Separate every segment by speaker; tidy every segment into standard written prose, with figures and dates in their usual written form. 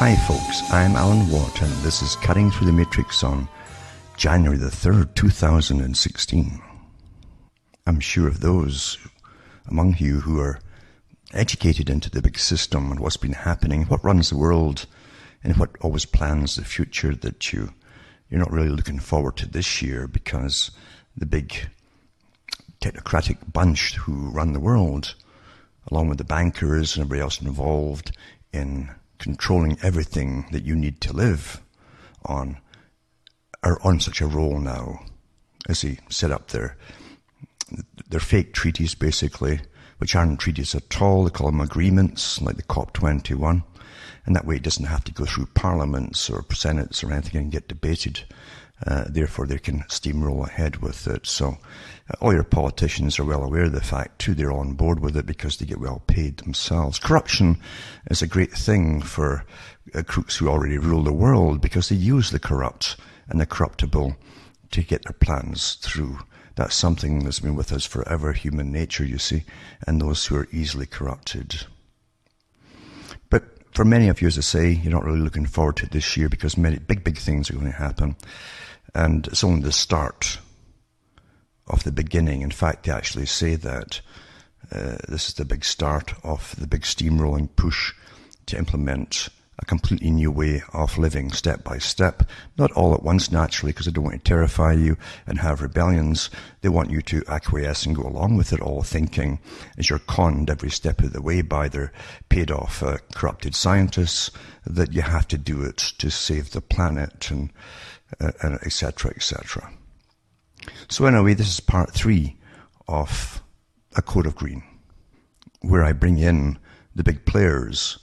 Speaker 1: Hi folks, I'm Alan Watt and this is Cutting Through the Matrix on January the 3rd, 2016. I'm sure of those among you who are educated into the big system and what's been happening, what runs the world, and what always plans the future, that you're not really looking forward to this year because the big technocratic bunch who run the world, along with the bankers and everybody else involved in controlling everything that you need to live on, are on such a roll now as they set up their fake treaties, basically, which aren't treaties at all. They call them agreements, like the COP21, and that way it doesn't have to go through parliaments or senates or anything and get debated. Therefore, they can steamroll ahead with it. So all your politicians are well aware of the fact, too. They're on board with it because they get well paid themselves. Corruption is a great thing for crooks who already rule the world because they use the corrupt and the corruptible to get their plans through. That's something that's been with us forever, human nature, you see, and those who are easily corrupted. But for many of you, as I say, you're not really looking forward to this year because many big things are going to happen. And it's only the start of the beginning. In fact, they actually say that this is the big start of the big steamrolling push to implement a completely new way of living step by step. Not all at once, naturally, because they don't want to terrify you and have rebellions. They want you to acquiesce and go along with it all, thinking as you're conned every step of the way by their paid-off corrupted scientists that you have to do it to save the planet and et cetera, et cetera. So anyway, this is part 3 of A Code of Green, where I bring in the big players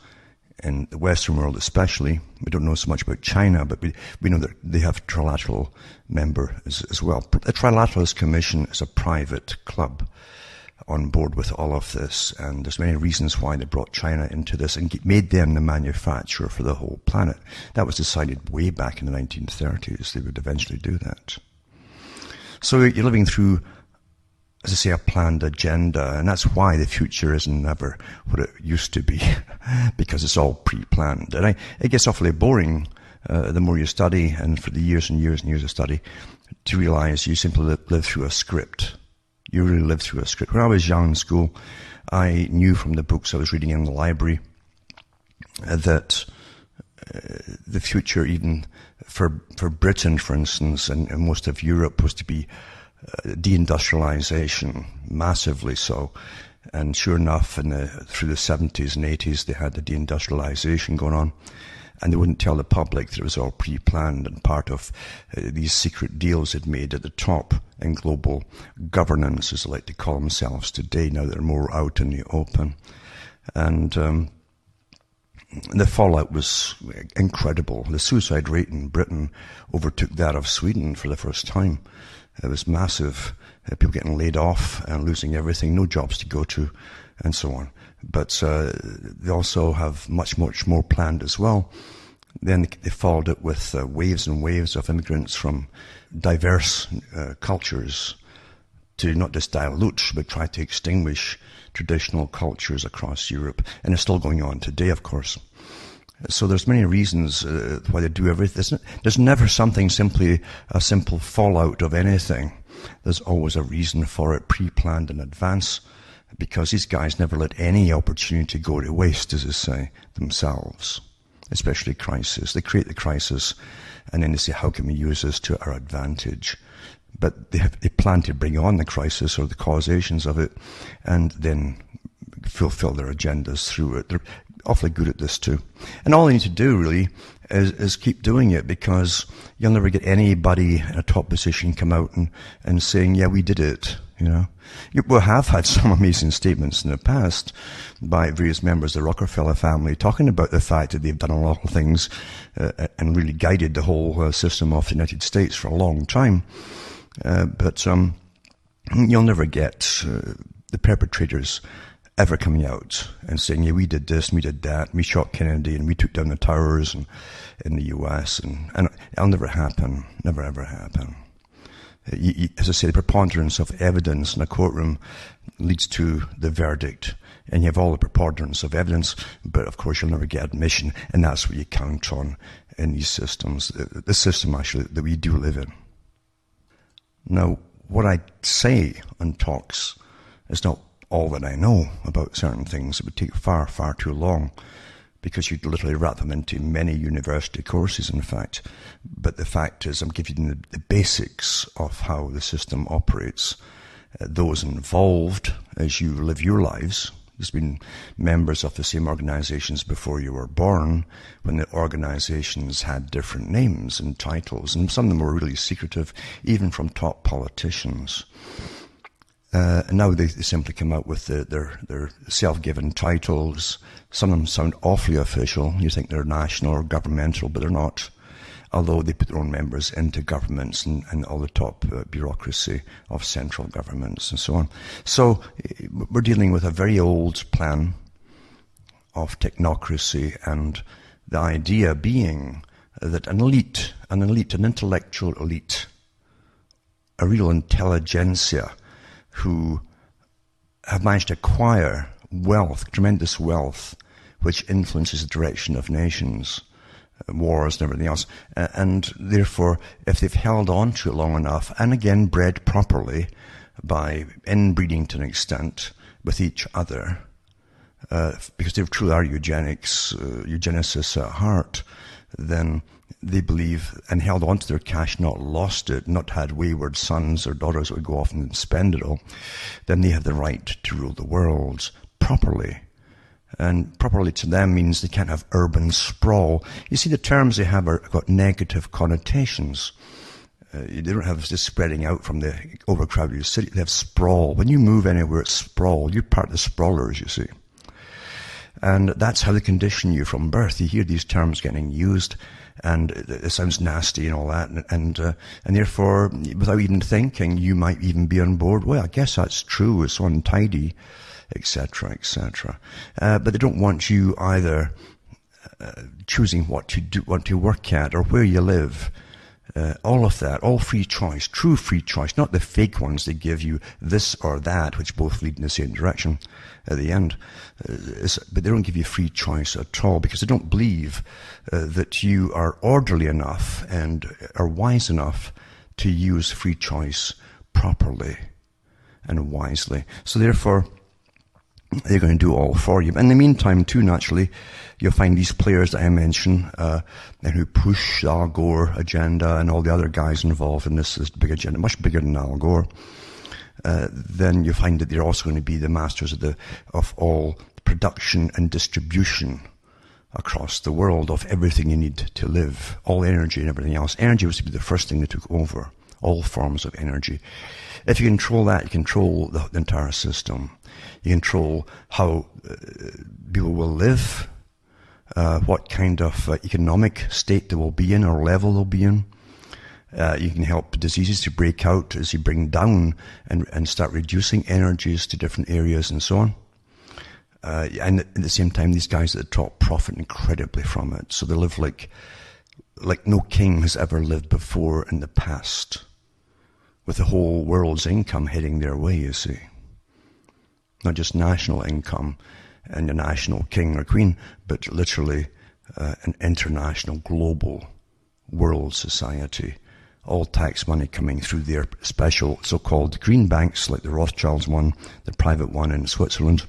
Speaker 1: in the Western world especially. We don't know so much about China, but we know that they have a trilateral member as well. The Trilateralist Commission is a private club on board with all of this, and there's many reasons why they brought China into this and made them the manufacturer for the whole planet. That was decided way back in the 1930s. They would eventually do that. So you're living through, as I say, a planned agenda, and that's why the future isn't ever what it used to be, because it's all pre-planned. And it gets awfully boring the more you study, and for the years and years and years of study, to realize you simply live through a script. You really live through a script. When I was young in school, I knew from the books I was reading in the library that the future, even for Britain, for instance, and most of Europe, was to be deindustrialization, massively so. And sure enough, through the 70s and 80s, they had the deindustrialization going on. And they wouldn't tell the public that it was all pre-planned and part of these secret deals they'd made at the top in global governance, as they like to call themselves today. Now they're more out in the open. And the fallout was incredible. The suicide rate in Britain overtook that of Sweden for the first time. It was massive. People getting laid off and losing everything, no jobs to go to, and so on. But they also have much more planned as well. Then they followed it with waves and waves of immigrants from diverse cultures to not just dilute, but try to extinguish traditional cultures across Europe. And it's still going on today, of course. So there's many reasons why they do everything. There's never something simply a simple fallout of anything. There's always a reason for it, pre-planned in advance, because these guys never let any opportunity go to waste, as they say, themselves, especially crisis. They create the crisis, and then they say, how can we use this to our advantage? But they plan to bring on the crisis or the causations of it, and then fulfill their agendas through it. They're awfully good at this too. And all they need to do, really, is keep doing it, because you'll never get anybody in a top position come out and saying, yeah, we did it, you know. We have had some amazing statements in the past by various members of the Rockefeller family talking about the fact that they've done a lot of things and really guided the whole system of the United States for a long time. But you'll never get the perpetrators ever coming out and saying, yeah, we did this and we did that, and we shot Kennedy and we took down the towers in the US, and it'll never happen, never ever happen. As I say, the preponderance of evidence in a courtroom leads to the verdict. and you have all the preponderance of evidence, but of course you'll never get admission, and that's what you count on in these systems, the system actually that we do live in. Now, what I say on talks is not all that I know about certain things. It would take far, far too long, because you'd literally wrap them into many university courses, in fact. But the fact is, I'm giving you the basics of how the system operates. Those involved, as you live your lives, there's been members of the same organizations before you were born, when the organizations had different names and titles, and some of them were really secretive, even from top politicians. And now they simply come out with their self-given titles. Some of them sound awfully official. You think they're national or governmental, but they're not. Although they put their own members into governments and all the top bureaucracy of central governments and so on. So we're dealing with a very old plan of technocracy, and the idea being that an intellectual elite, a real intelligentsia, who have managed to acquire wealth, tremendous wealth, which influences the direction of nations, wars and everything else. And therefore, if they've held on to it long enough, and again bred properly by inbreeding to an extent with each other, because they truly are eugenicists at heart, then they believe, and held on to their cash, not lost it, not had wayward sons or daughters that would go off and spend it all, then they have the right to rule the world properly. And properly to them means they can't have urban sprawl. You see, the terms they have got negative connotations. They don't have this spreading out from the overcrowded city. They have sprawl. When you move anywhere, it's sprawl. You're part of the sprawlers, you see. And that's how they condition you from birth. You hear these terms getting used, and it sounds nasty and all that, and therefore, without even thinking, you might even be on board. Well, I guess that's true. It's untidy, etc., etc. But they don't want you either choosing what to work at, or where you live. All of that, all free choice, true free choice, not the fake ones that give you this or that, which both lead in the same direction at the end. But they don't give you free choice at all, because they don't believe that you are orderly enough and are wise enough to use free choice properly and wisely. So therefore, they're going to do all for you. In the meantime, too, naturally, you'll find these players that I mentioned, and who push the Al Gore agenda and all the other guys involved in this big agenda, much bigger than Al Gore. Then you find that they're also going to be the masters of all production and distribution across the world of everything you need to live, all energy and everything else. Energy was to be the first thing they took over, all forms of energy. If you control that, you control the entire system. You control how people will live, what kind of economic state they will be in or level they'll be in. You can help diseases to break out as you bring down and start reducing energies to different areas and so on. And at the same time, these guys at the top profit incredibly from it. So they live like no king has ever lived before in the past, with the whole world's income heading their way, you see. Not just national income and a national king or queen, but literally an international, global world society. All tax money coming through their special so-called green banks, like the Rothschilds one, the private one in Switzerland,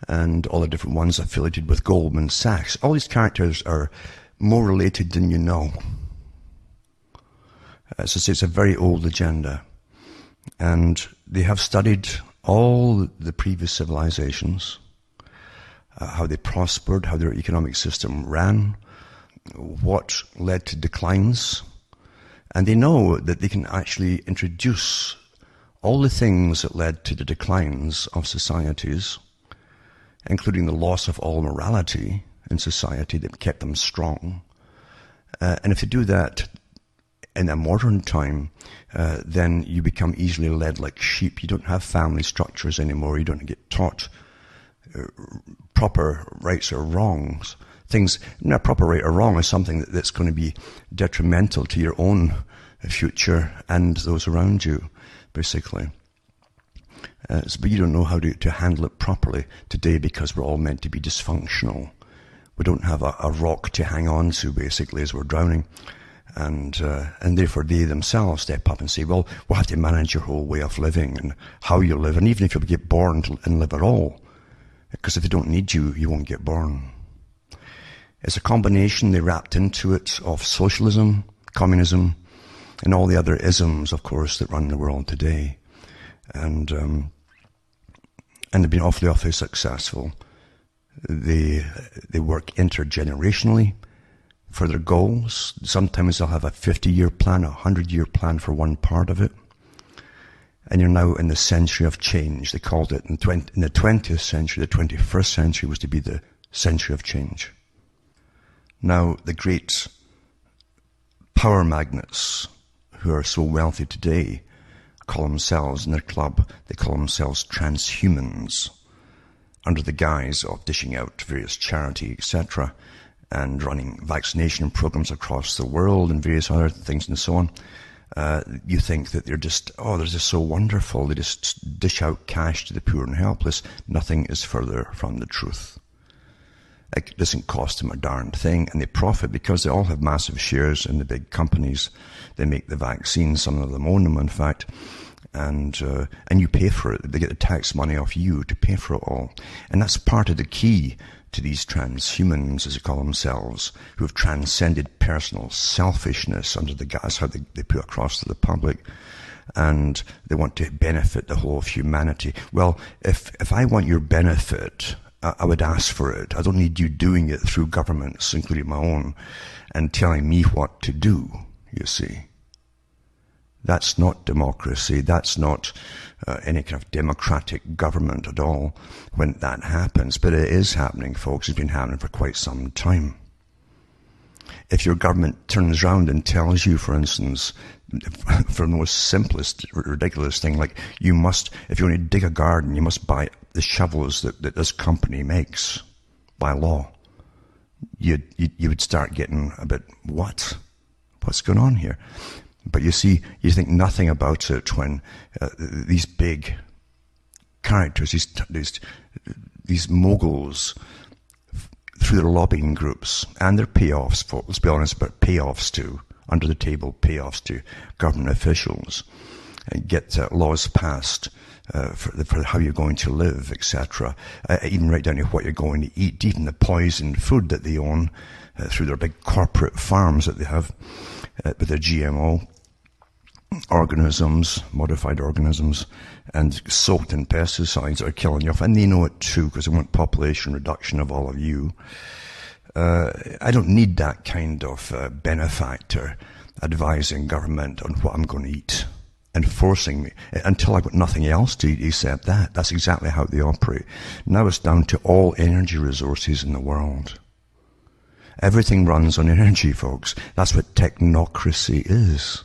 Speaker 1: and all the different ones affiliated with Goldman Sachs. All these characters are more related than you know. So it's a very old agenda. And they have studied all the previous civilizations, how they prospered, how their economic system ran, what led to declines. And they know that they can actually introduce all the things that led to the declines of societies, including the loss of all morality in society that kept them strong. And if you do that in a modern time, then you become easily led like sheep. You don't have family structures anymore. You don't get taught proper rights or wrongs. Things, not proper right or wrong is something that's going to be detrimental to your own future and those around you, basically. But you don't know how to handle it properly today because we're all meant to be dysfunctional. We don't have a rock to hang on to, basically, as we're drowning. And therefore they themselves step up and say, well, we'll have to manage your whole way of living and how you live, and even if you get born and live at all. Because if they don't need you, you won't get born. It's a combination they wrapped into it of socialism, communism, and all the other isms, of course, that run the world today. And they've been awfully successful. They work intergenerationally for their goals. Sometimes they'll have a 50-year plan, a 100-year plan for one part of it. And you're now in the century of change. They called it in the 20th century, the 21st century was to be the century of change. Now, the great power magnates who are so wealthy today call themselves, in their club, they call themselves transhumans, under the guise of dishing out various charity, etc., and running vaccination programs across the world and various other things and so on. You think that they're just so wonderful. They just dish out cash to the poor and helpless. Nothing is further from the truth. It doesn't cost them a darn thing, and they profit because they all have massive shares in the big companies. They make the vaccines, some of them own them, in fact, and you pay for it. They get the tax money off you to pay for it all. And that's part of the key to these transhumans, as they call themselves, who have transcended personal selfishness under the gas, how they put across to the public, and they want to benefit the whole of humanity. Well, if I want your benefit, I would ask for it. I don't need you doing it through governments, including my own, and telling me what to do, you see. That's not democracy. That's not any kind of democratic government at all when that happens. But it is happening, folks. It's been happening for quite some time. If your government turns around and tells you, for instance, for the most simplest, ridiculous thing, like if you want to dig a garden, you must buy the shovels that this company makes by law, you would start getting a bit, what's going on here? But you see, you think nothing about it when these big characters, these moguls, through their lobbying groups and their payoffs, let's be honest about payoffs too, under the table payoffs to government officials, and get laws passed for how you're going to live, etc. Even right down to what you're going to eat, even the poisoned food that they own through their big corporate farms that they have with their GMO organisms, modified organisms, and soaked in pesticides that are killing you off. And they know it too, because they want population reduction of all of you. I don't need that kind of benefactor advising government on what I'm going to eat and forcing me until I've got nothing else to eat except that. That's exactly how they operate. Now it's down to all energy resources in the world. Everything runs on energy, folks. That's what technocracy is.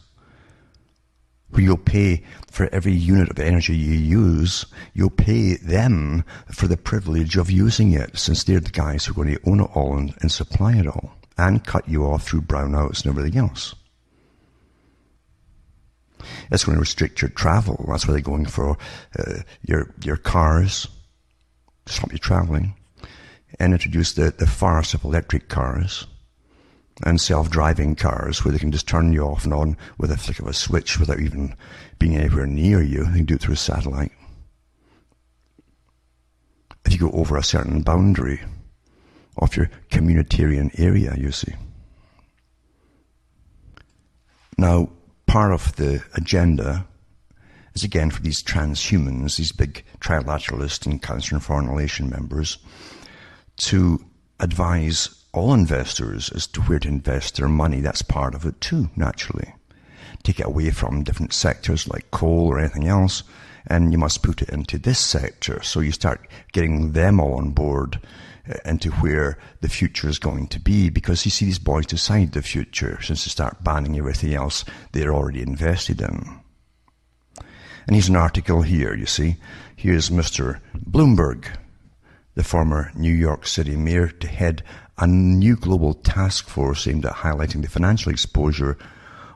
Speaker 1: Where you'll pay for every unit of energy you use, you'll pay them for the privilege of using it, since they're the guys who are going to own it all and supply it all, and cut you off through brownouts and everything else. It's going to restrict your travel. That's why they're going for your cars to stop you traveling, and introduce the farce of electric cars and self-driving cars where they can just turn you off and on with a flick of a switch without even being anywhere near you. They can do it through a satellite. If you go over a certain boundary of your communitarian area, you see. Now, part of the agenda is again for these transhumans, these big trilateralist and Council on Foreign Relations members, to advise all investors as to where to invest their money. That's part of it too, naturally. Take it away from different sectors like coal or anything else, and you must put it into this sector. So you start getting them all on board into where the future is going to be, because you see, these boys decide the future since they start banning everything else they're already invested in. And here's an article here, you see. Here's Mr. Bloomberg, the former New York City mayor, to head a new global task force aimed at highlighting the financial exposure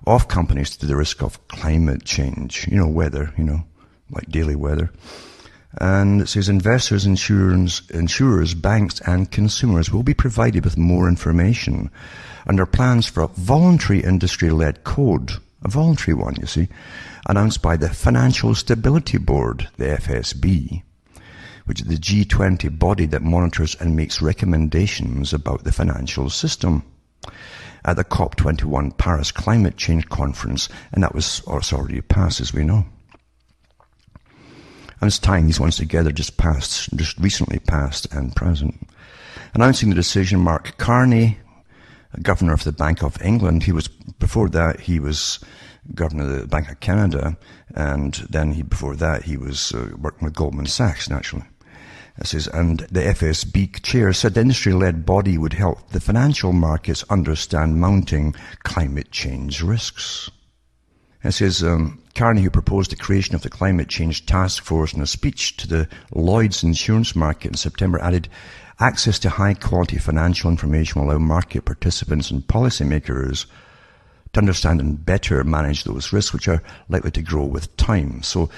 Speaker 1: of companies to the risk of climate change. Weather, like daily weather. And it says investors, insurers, banks and consumers will be provided with more information under plans for a voluntary industry-led code, a voluntary one, you see, announced by the Financial Stability Board, the FSB, which is the G20 body that monitors and makes recommendations about the financial system, at the COP21 Paris Climate Change Conference, and it's already passed, as we know. I'm just tying these ones together, just recently past and present. Announcing the decision, Mark Carney, Governor of the Bank of England, before that he was Governor of the Bank of Canada, and then before that he was working with Goldman Sachs, naturally. It says, and the FSB chair said the industry-led body would help the financial markets understand mounting climate change risks. It says, Carney, who proposed the creation of the Climate Change Task Force in a speech to the Lloyd's insurance market in September, added, access to high-quality financial information will allow market participants and policymakers to understand and better manage those risks, which are likely to grow with time. So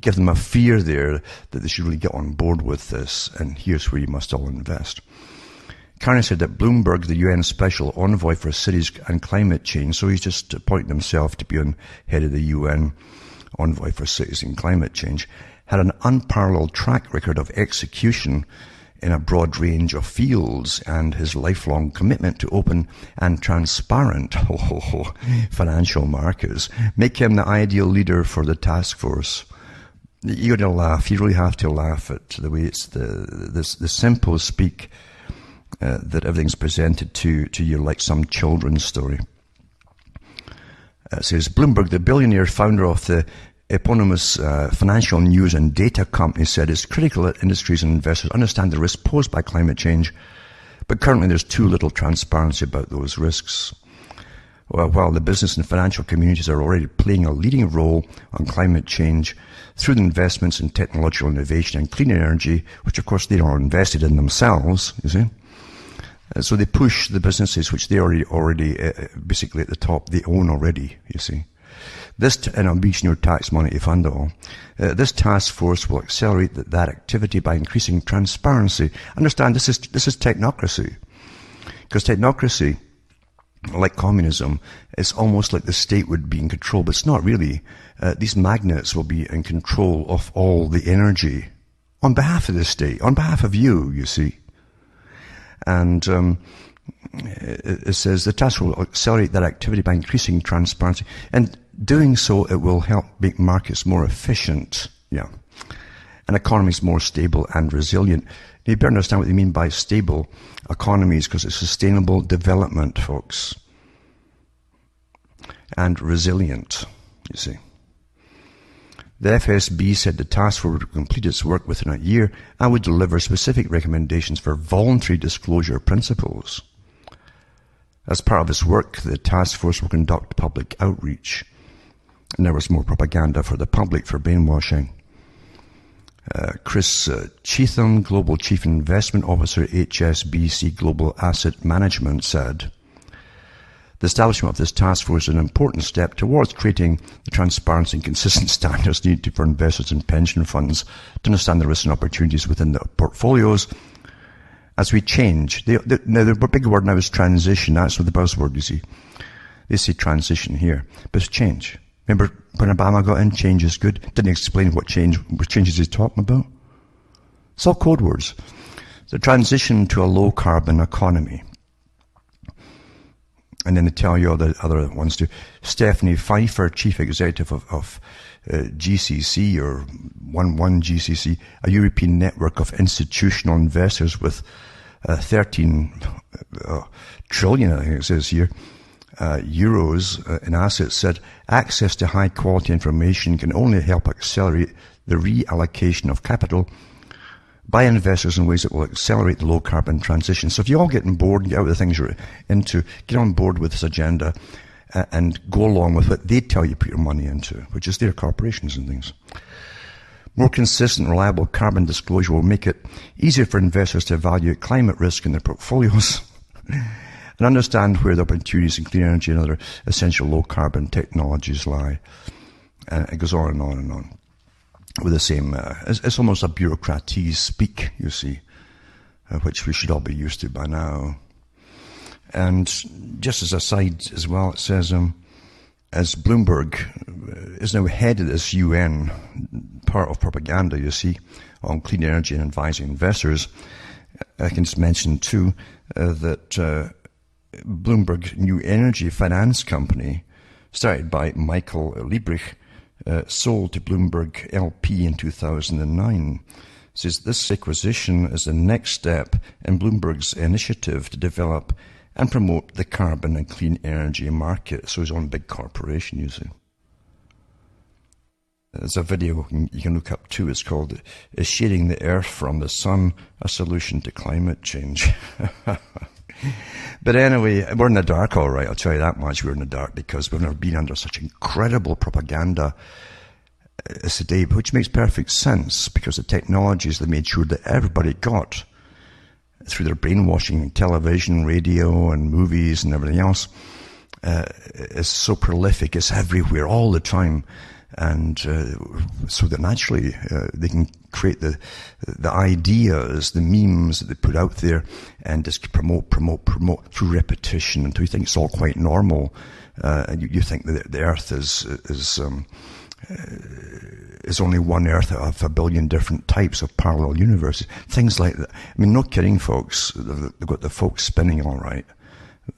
Speaker 1: give them a fear there that they should really get on board with this, and here's where you must all invest. Carney said that Bloomberg, the UN Special Envoy for Cities and Climate Change, so he's just appointed himself to be on head of the UN Envoy for Cities and Climate Change, had an unparalleled track record of execution in a broad range of fields, and his lifelong commitment to open and transparent financial markets make him the ideal leader for the task force. You're going to laugh. You really have to laugh at the way it's the simple speak that everything's presented to you like some children's story. It says, Bloomberg, the billionaire founder of the eponymous financial news and data company, said it's critical that industries and investors understand the risks posed by climate change, but currently there's too little transparency about those risks. While the business and financial communities are already playing a leading role on climate change through the investments in technological innovation and clean energy, which of course they are invested in themselves, you see. So they push the businesses which they already basically at the top, they own already, you see. And I'm using your tax money to fund it all. This task force will accelerate that activity by increasing transparency. Understand, this is technocracy. Because technocracy, like communism, is almost like the state would be in control, but it's not really. These magnates will be in control of all the energy on behalf of the state, on behalf of you see. And it says the task will accelerate that activity by increasing transparency. And doing so, it will help make markets more efficient, and economies more stable and resilient. You better understand what they mean by stable economies, because it's sustainable development, folks, and resilient, you see. The FSB said the task force would complete its work within a year and would deliver specific recommendations for voluntary disclosure principles. As part of its work, the task force will conduct public outreach. And there was more propaganda for the public for brainwashing. Chris Cheatham, Global Chief Investment Officer, HSBC Global Asset Management, said, the establishment of this task force is an important step towards creating the transparency and consistent standards needed for investors and pension funds to understand the risks and opportunities within their portfolios as we change. The big word now is transition. That's what the buzzword, you see. They say transition here, but it's change. Remember when Obama got in, change is good? Didn't explain what changes he's talking about. It's all code words. The transition to a low-carbon economy. And then they tell you all the other ones too. Stephanie Pfeiffer, Chief Executive of GCC, or 11 GCC, a European network of institutional investors with 13 trillion, I think it says here, euros in assets, said access to high quality information can only help accelerate the reallocation of capital by investors in ways that will accelerate the low carbon transition. So if you all get on board and get out of the things you're into, get on board with this agenda and go along with what they tell you to put your money into, which is their corporations and things. More consistent, reliable carbon disclosure will make it easier for investors to evaluate climate risk in their portfolios and understand where the opportunities in clean energy and other essential low-carbon technologies lie. And it goes on and on and on. with the same, it's almost a bureaucratese speak, you see, which we should all be used to by now. And just as a side as well, it says, as Bloomberg is now head of this UN part of propaganda, you see, on clean energy and advising investors, I can just mention too that Bloomberg New Energy Finance Company, started by Michael Liebrich, sold to Bloomberg LP in 2009. Says this acquisition is the next step in Bloomberg's initiative to develop and promote the carbon and clean energy market. So his own big corporation, you see. There's a video you can look up too. It's called "Is Shading the Earth from the Sun a Solution to Climate Change?" But anyway, we're in the dark, all right. I'll tell you that much. We're in the dark because we've never been under such incredible propaganda as today, which makes perfect sense because the technologies they made sure that everybody got through their brainwashing, television, radio, and movies and everything else is so prolific. It's everywhere all the time. And so that naturally they can create the ideas, the memes that they put out there, and just promote through repetition until you think it's all quite normal. And you think that the Earth is only one Earth out of a billion different types of parallel universes. Things like that. I mean, no kidding, folks. They've got the folks spinning all right.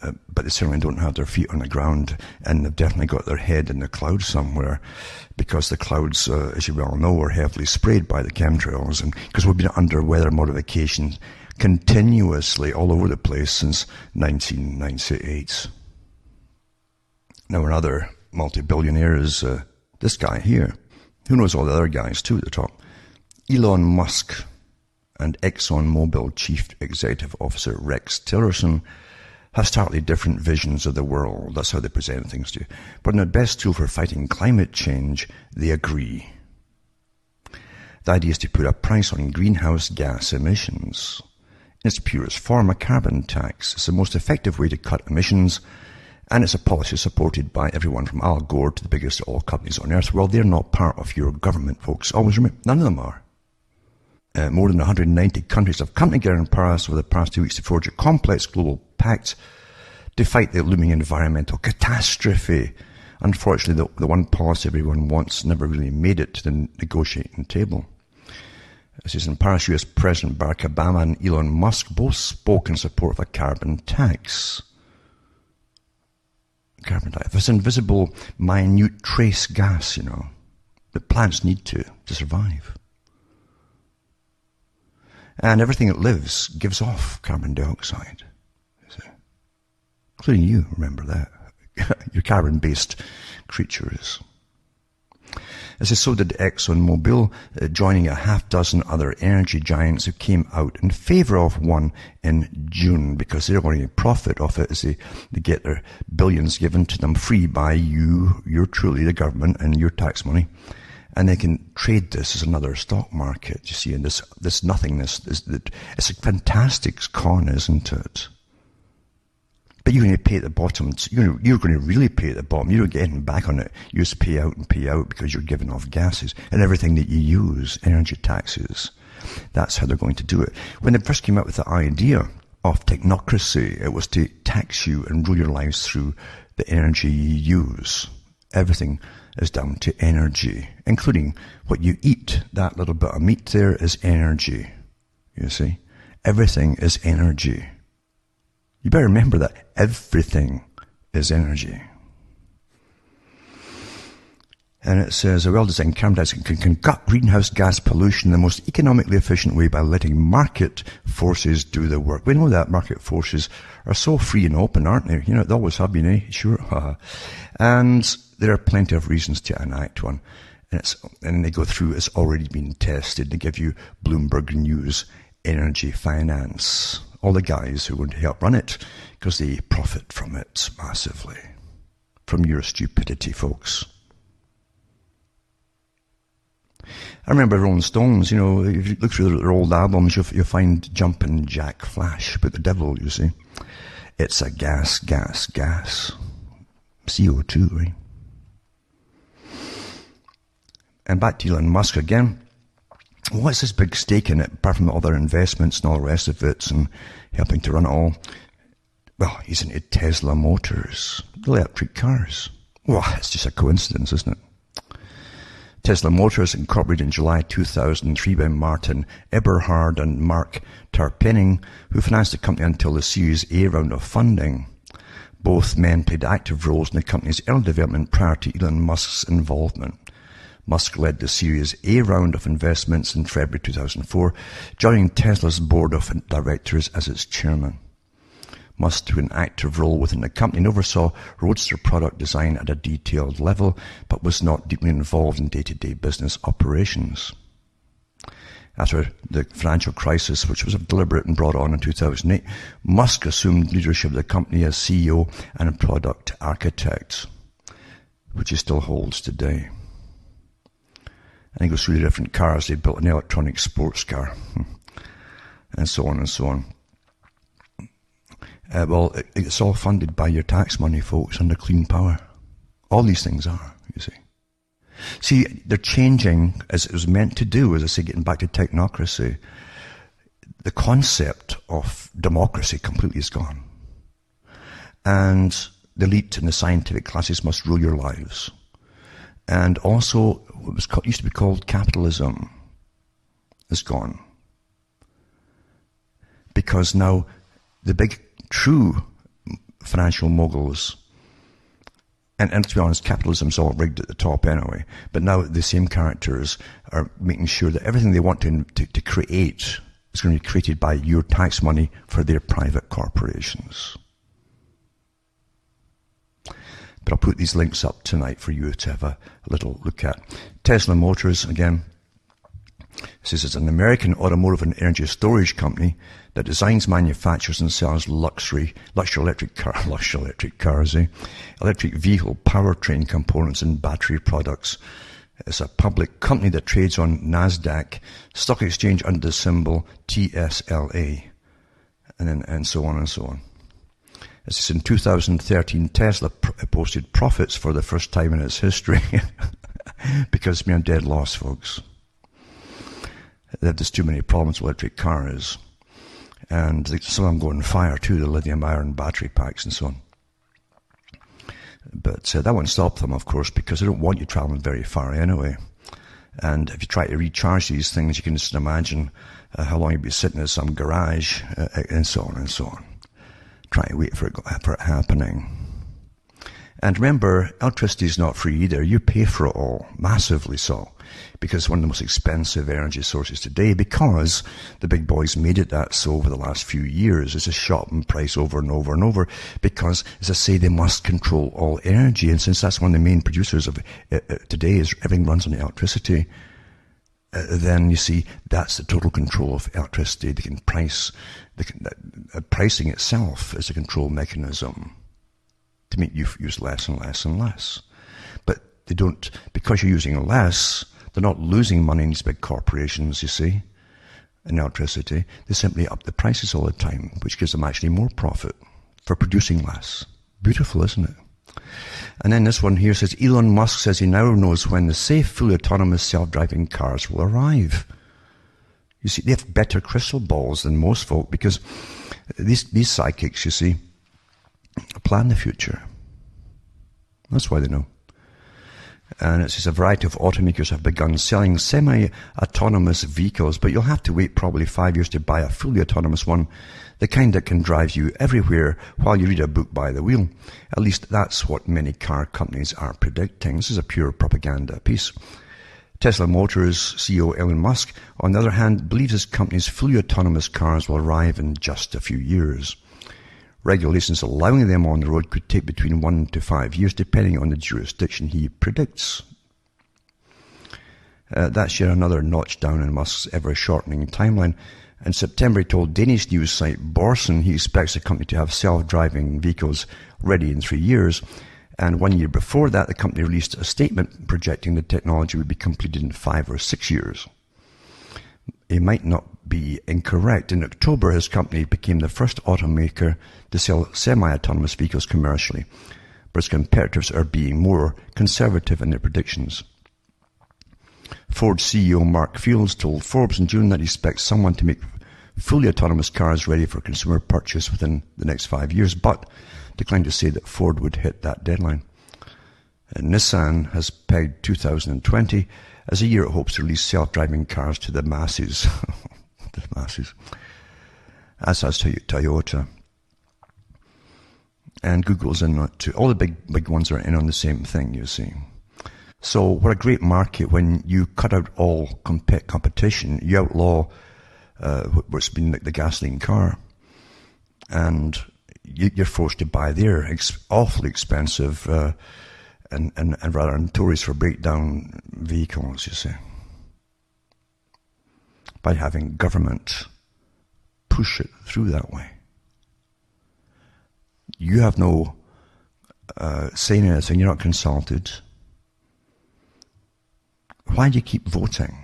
Speaker 1: But they certainly don't have their feet on the ground, and they've definitely got their head in the clouds somewhere, because the clouds, as you well know, are heavily sprayed by the chemtrails, and because we've been under weather modification continuously all over the place since 1998. Now another multi-billionaire is this guy here. Who knows all the other guys too at the top? Elon Musk and ExxonMobil Chief Executive Officer Rex Tillerson have starkly different visions of the world. That's how they present things to you. But in the best tool for fighting climate change, they agree. The idea is to put a price on greenhouse gas emissions. In its purest form, a carbon tax is the most effective way to cut emissions, and it's a policy supported by everyone from Al Gore to the biggest oil companies on earth. Well, they're not part of your government, folks. Always remember, none of them are. More than 190 countries have come together in Paris over the past 2 weeks to forge a complex global pact to fight the looming environmental catastrophe. Unfortunately, the one policy everyone wants never really made it to the negotiating table. This is in Paris, US President Barack Obama and Elon Musk both spoke in support of a carbon tax. Carbon tax. This invisible, minute trace gas, that plants need to survive. And everything that lives gives off carbon dioxide. Including you, remember that. You're carbon-based creatures. As I so did ExxonMobil, joining a half-dozen other energy giants who came out in favour of one in June, because they're going to profit off it as they get their billions given to them free by you're truly the government, and your tax money. And they can trade this as another stock market, you see, and this nothingness, it's a fantastic con, isn't it? But you're going to pay at the bottom. You're going to really pay at the bottom. You don't get anything back on it. You just pay out and pay out because you're giving off gases and everything that you use, energy taxes. That's how they're going to do it. When they first came up with the idea of technocracy, it was to tax you and rule your lives through the energy you use. Everything is down to energy, including what you eat. That little bit of meat there is energy, you see. Everything is energy. You better remember that everything is energy. And it says, a well-designed carbon tax can cut greenhouse gas pollution in the most economically efficient way by letting market forces do the work. We know that market forces are so free and open, aren't they? They always have been, eh? Sure. And there are plenty of reasons to enact one. And they go through, it's already been tested. They give you Bloomberg News Energy Finance. All the guys who are going to help run it, because they profit from it massively. From your stupidity, folks. I remember Rolling Stones, if you look through their old albums, you'll find Jumpin' Jack Flash about the devil, you see. It's a gas. CO2, right? And back to Elon Musk again. What's his big stake in it, apart from other investments and all the rest of it, and helping to run it all? Well, he's into Tesla Motors, electric cars. Well, it's just a coincidence, isn't it? Tesla Motors, incorporated in July 2003 by Martin Eberhard and Mark Tarpenning, who financed the company until the Series A round of funding. Both men played active roles in the company's early development prior to Elon Musk's involvement. Musk led the Series A round of investments in February 2004, joining Tesla's board of directors as its chairman. Musk took an active role within the company and oversaw Roadster product design at a detailed level, but was not deeply involved in day-to-day business operations. After the financial crisis, which was deliberate and brought on in 2008, Musk assumed leadership of the company as CEO and product architect, which he still holds today. And he goes through the different cars. They built an electronic sports car, and so on and so on. Well, it's all funded by your tax money, folks, under clean power. All these things are, you see. See, they're changing, as it was meant to do, as I say, getting back to technocracy. The concept of democracy completely is gone. And the elite and the scientific classes must rule your lives. And also, what used to be called capitalism is gone. Because now the big, true financial moguls, and to be honest, capitalism's all rigged at the top anyway, but now the same characters are making sure that everything they want to create is going to be created by your tax money for their private corporations. But I'll put these links up tonight for you to have a little look at. Tesla Motors, again, says it's an American automotive and energy storage company that designs, manufactures, and sells luxury electric cars, electric vehicle powertrain components and battery products. It's a public company that trades on NASDAQ stock exchange under the symbol TSLA, and so on and so on. This is in 2013, Tesla posted profits for the first time in its history because it's been a dead loss, folks. They have just too many problems with electric cars. And some of them go on fire too, the lithium-ion battery packs and so on. But that won't stop them, of course, because they don't want you traveling very far anyway. And if you try to recharge these things, you can just imagine how long you'd be sitting in some garage, and so on and so on. Try to wait for it happening. And remember, electricity is not free either. You pay for it all, massively so, because it's one of the most expensive energy sources today, because the big boys made it that so over the last few years. It's a shot in price over and over and over, because, as I say, they must control all energy. And since that's one of the main producers of today, is everything runs on electricity, then you see that's the total control of electricity. They can price, pricing itself is a control mechanism to make you use less and less and less. But they don't, because you're using less, they're not losing money in these big corporations, you see, in electricity. They simply up the prices all the time, which gives them actually more profit for producing less. Beautiful, isn't it? And then this one here says, Elon Musk says he now knows when the safe, fully autonomous, self-driving cars will arrive. You see, they have better crystal balls than most folk, because these psychics, you see, plan the future. That's why they know. And it says a variety of automakers have begun selling semi-autonomous vehicles, but you'll have to wait probably 5 years to buy a fully autonomous one, the kind that can drive you everywhere while you read a book by the wheel. At least that's what many car companies are predicting. This is a pure propaganda piece. Tesla Motors CEO Elon Musk, on the other hand, believes his company's fully autonomous cars will arrive in just a few years. Regulations allowing them on the road could take between 1 to 5 years, depending on the jurisdiction he predicts. That's yet another notch down in Musk's ever-shortening timeline. In September, he told Danish news site Borsen he expects the company to have self-driving vehicles ready in 3 years. And 1 year before that, the company released a statement projecting the technology would be completed in 5 or 6 years. It might not be incorrect. In October, his company became the first automaker to sell semi-autonomous vehicles commercially, but its competitors are being more conservative in their predictions. Ford CEO Mark Fields told Forbes in June that he expects someone to make fully autonomous cars ready for consumer purchase within the next 5 years, but declined to say that Ford would hit that deadline. And Nissan has pegged 2020 as a year it hopes to release self-driving cars to the masses. The masses. As has Toyota. And Google's in on it too. All the big ones are in on the same thing, you see. So what a great market when you cut out all competition. You outlaw what's been like the gasoline car. And you're forced to buy their awfully expensive and rather notorious for breakdown vehicles, you see. By having government push it through that way. You have no say in anything, you're not consulted. Why do you keep voting?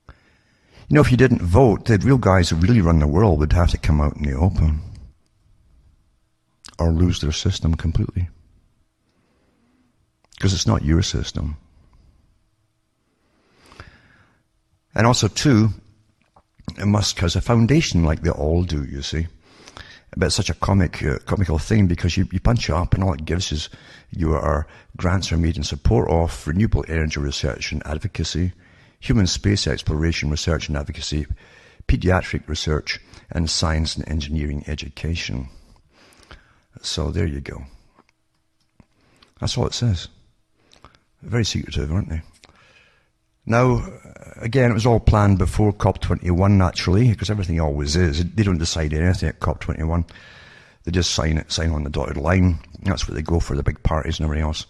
Speaker 1: You know, if you didn't vote, the real guys who really run the world would have to come out in the open. Or lose their system completely. Because it's not your system. And also, too, Musk has a foundation like they all do, you see. But it's such a comical thing because you punch it up and all it gives is grants are made in support of renewable energy research and advocacy, human space exploration research and advocacy, pediatric research, and science and engineering education. So there you go. That's all it says. Very secretive, aren't they? Now, again, it was all planned before COP21, naturally, because everything always is. They don't decide anything at COP21. They just sign on the dotted line. That's where they go for the big parties and everything else.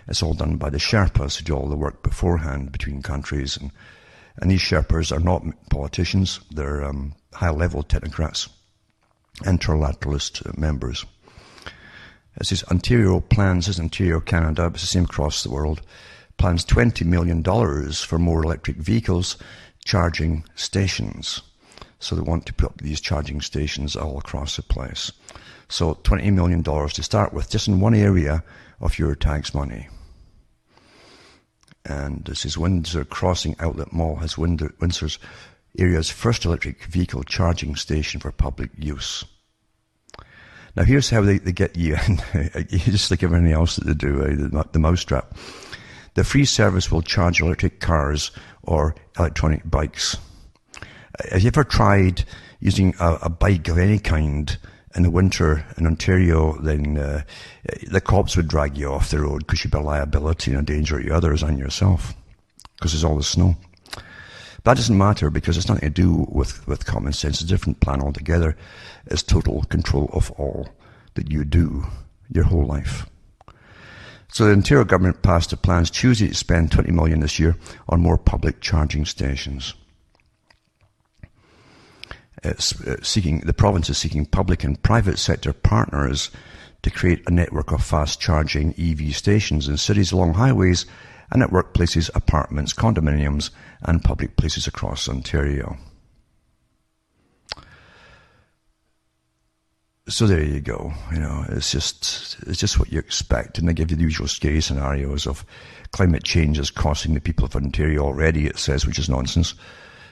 Speaker 1: It's all done by the Sherpas who do all the work beforehand between countries. And these Sherpas are not politicians. They're high-level technocrats and trilateralist members. It says Ontario plans, this is Ontario, Canada, but it's the same across the world, plans $20 million for more electric vehicles charging stations. So they want to put up these charging stations all across the place. So $20 million to start with, just in one area of your tax money. And this is Windsor Crossing Outlet Mall has Windsor's area's first electric vehicle charging station for public use. Now here's how they get you, just like everything else that they do, the mousetrap. The free service will charge electric cars or electronic bikes. Have you ever tried using a bike of any kind in the winter in Ontario? Then the cops would drag you off the road because you'd be a liability and a danger to others and yourself because there's all the snow. But that doesn't matter because it's nothing to do with common sense. It's a different plan altogether. It's total control of all that you do your whole life. So the Ontario government passed the plans Tuesday to spend $20 million this year on more public charging stations. The province is seeking public and private sector partners to create a network of fast charging EV stations in cities along highways and at workplaces, apartments, condominiums, and public places across Ontario. So there you go. You know, it's just what you expect, and they give you the usual scary scenarios of climate change is costing the people of Ontario already. It says, which is nonsense,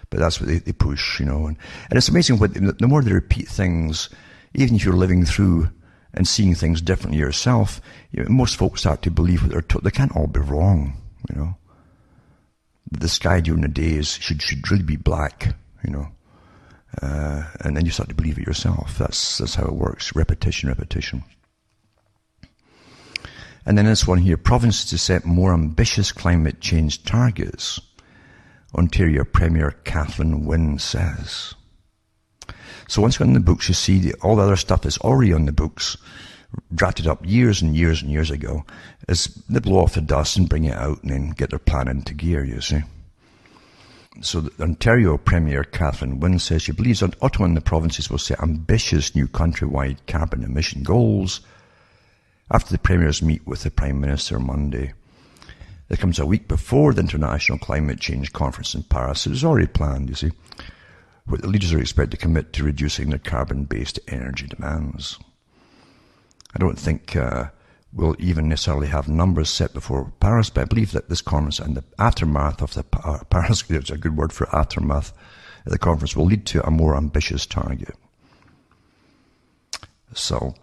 Speaker 1: but that's what they push. You know, and it's amazing what the more they repeat things, even if you're living through and seeing things differently yourself, most folks start to believe what they're told. They can't all be wrong. You know, the sky during the day should really be black. You know. And then you start to believe it yourself. That's how it works. Repetition. And then this one here, provinces to set more ambitious climate change targets. Ontario Premier Kathleen Wynne says. So once you're in the books, you see all the other stuff that's already on the books, drafted up years and years and years ago, is they blow off the dust and bring it out and then get their plan into gear, you see. So the Ontario Premier Kathleen Wynne says she believes that Ottawa and the provinces will set ambitious new countrywide carbon emission goals after the premiers meet with the Prime Minister Monday. It comes a week before the International Climate Change Conference in Paris. It was already planned, you see, where the leaders are expected to commit to reducing their carbon-based energy demands. I don't think will even necessarily have numbers set before Paris, but I believe that this conference and the aftermath of the Paris, it's a good word for aftermath, the conference will lead to a more ambitious target. So,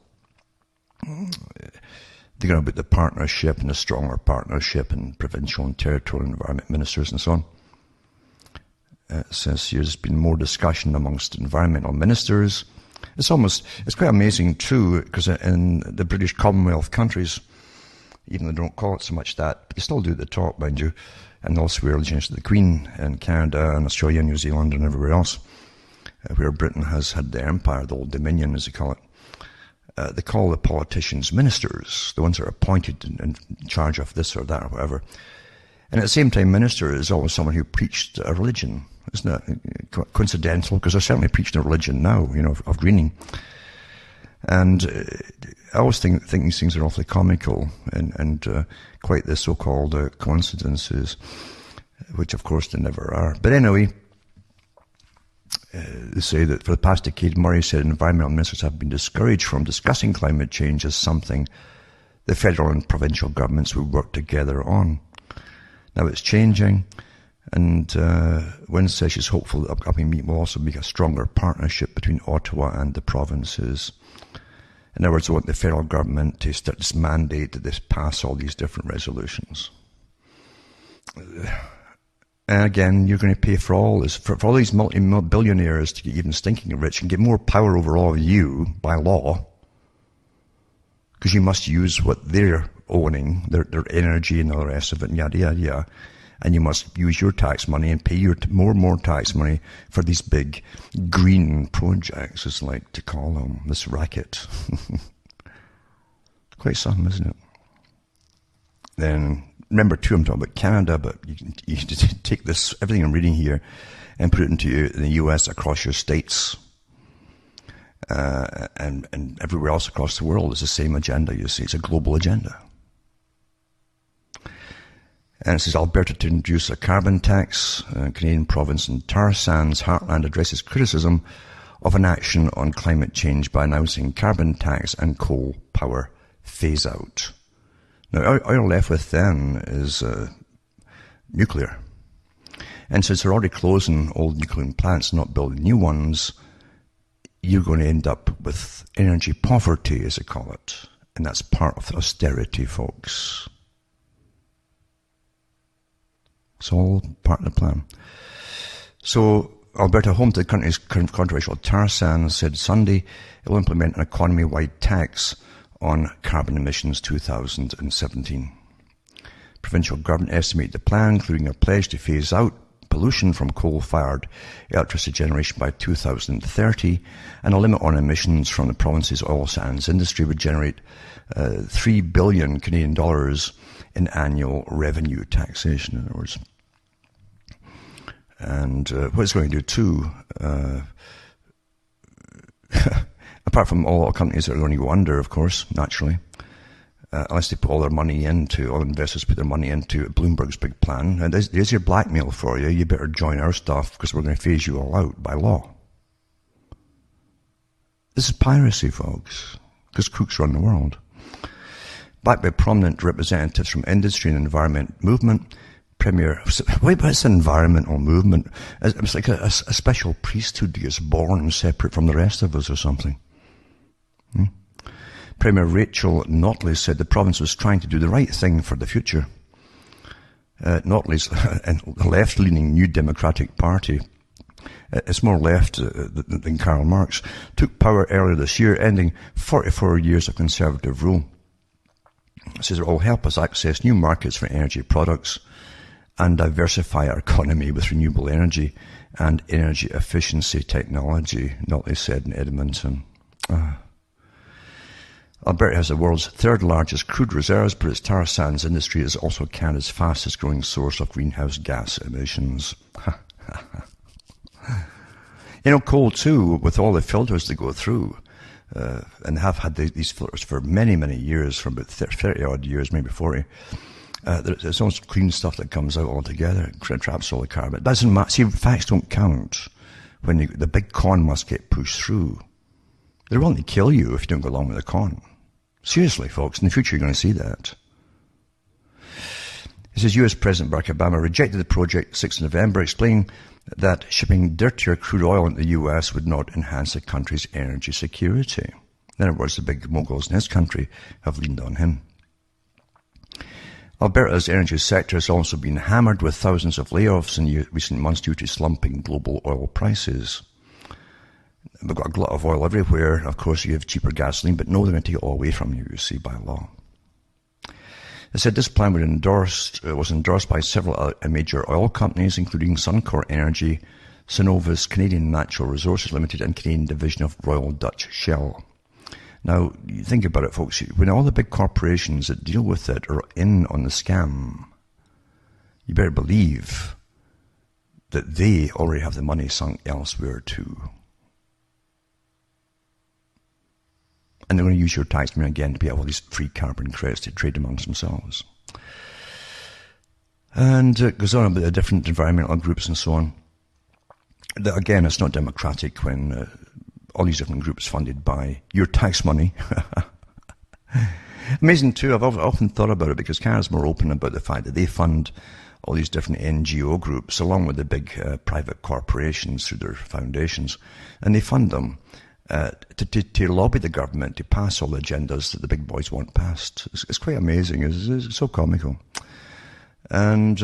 Speaker 1: they're going to put the partnership and a stronger partnership in provincial and territorial environment ministers and so on. It says here there's been more discussion amongst environmental ministers. It's quite amazing too, because in the British Commonwealth countries, even though they don't call it so much that, but they still do at the top, mind you, and they'll swear allegiance to the Queen in Canada and Australia, New Zealand and everywhere else, where Britain has had the empire, the old dominion as they call it. They call the politicians ministers, the ones that are appointed in charge of this or that or whatever. And at the same time, minister is always someone who preached a religion. Isn't that coincidental? Because they're certainly preaching a religion now, of greening. And I always think these things are awfully comical and quite the so-called coincidences, which of course they never are. But anyway, they say that for the past decade, Murray said environmental ministers have been discouraged from discussing climate change as something the federal and provincial governments would work together on. Now it's changing, and Wynne says she's hopeful the upcoming meeting will also make a stronger partnership between Ottawa and the provinces. In other words, they want the federal government to start this mandate that they pass all these different resolutions. And again, you're going to pay for all this, for all these multi-billionaires to get even stinking rich and get more power over all of you by law, because you must use what they're owning, their energy and all the rest of it, and yada, yada, yada. And you must use your tax money and pay your more and more tax money for these big green projects, as I like to call them, this racket. Quite something, isn't it? Then, remember too, I'm talking about Canada, but you can take this, everything I'm reading here, and put it into the US across your states, and everywhere else across the world. It's the same agenda, you see. It's a global agenda. And it says Alberta to introduce a carbon tax. Canadian province in tar sands heartland addresses criticism of inaction on climate change by announcing carbon tax and coal power phase out. Now, all you're left with then is nuclear. And since they're already closing old nuclear plants, not building new ones, you're going to end up with energy poverty, as they call it. And that's part of austerity, folks. It's all part of the plan. So, Alberta, home to the country's controversial tar sands, said Sunday it will implement an economy-wide tax on carbon emissions 2017. Provincial government estimated the plan, including a pledge to phase out pollution from coal-fired electricity generation by 2030, and a limit on emissions from the province's oil sands industry would generate 3 billion Canadian dollars in annual revenue taxation, in other words. And what it's going to do too, apart from all companies that are going to go under, of course, naturally, unless they put all their money into, all investors put their money into Bloomberg's big plan. And there's your blackmail for you. You better join our stuff because we're going to phase you all out by law. This is piracy, folks, because crooks run the world. Backed by prominent representatives from industry and environment movement, Premier, wait, but it's an environmental movement. It's like a special priesthood that gets born separate from the rest of us or something. Premier Rachel Notley said the province was trying to do the right thing for the future. Notley's the left-leaning New Democratic Party, it's more left than Karl Marx, took power earlier this year, ending 44 years of conservative rule. It says it will help us access new markets for energy products and diversify our economy with renewable energy and energy efficiency technology, Notley said in Edmonton. Alberta has the world's third largest crude reserves, but its tar sands industry is also Canada's fastest growing source of greenhouse gas emissions. Coal too, with all the filters they go through, and have had these filters for many, many years, from about 30 odd years, maybe 40. There's almost clean stuff that comes out altogether. It traps all the carbon. It doesn't matter. See, facts don't count when the big con must get pushed through. They're willing to kill you if you don't go along with the con. Seriously, folks, in the future you're going to see that. It says US President Barack Obama rejected the project 6th November, explaining that shipping dirtier crude oil into the US would not enhance the country's energy security. In other words, the big moguls in his country have leaned on him. Alberta's energy sector has also been hammered with thousands of layoffs in recent months due to slumping global oil prices. We've got a glut of oil everywhere. Of course, you have cheaper gasoline, but no, they're going to take it all away from you, you see, by law. It said this plan was endorsed by several major oil companies, including Suncor Energy, Cenovus, Canadian Natural Resources Limited, and Canadian division of Royal Dutch Shell. Now, you think about it, folks, when all the big corporations that deal with it are in on the scam, you better believe that they already have the money sunk elsewhere too. And they're going to use your tax money again to pay all these free carbon credits to trade amongst themselves. And it goes on about the different environmental groups and so on. Again, it's not democratic when all these different groups funded by your tax money. Amazing too, I've often thought about it because Canada's more open about the fact that they fund all these different NGO groups along with the big private corporations through their foundations. And they fund them to lobby the government to pass all the agendas that the big boys want passed. It's quite amazing. It's so comical. And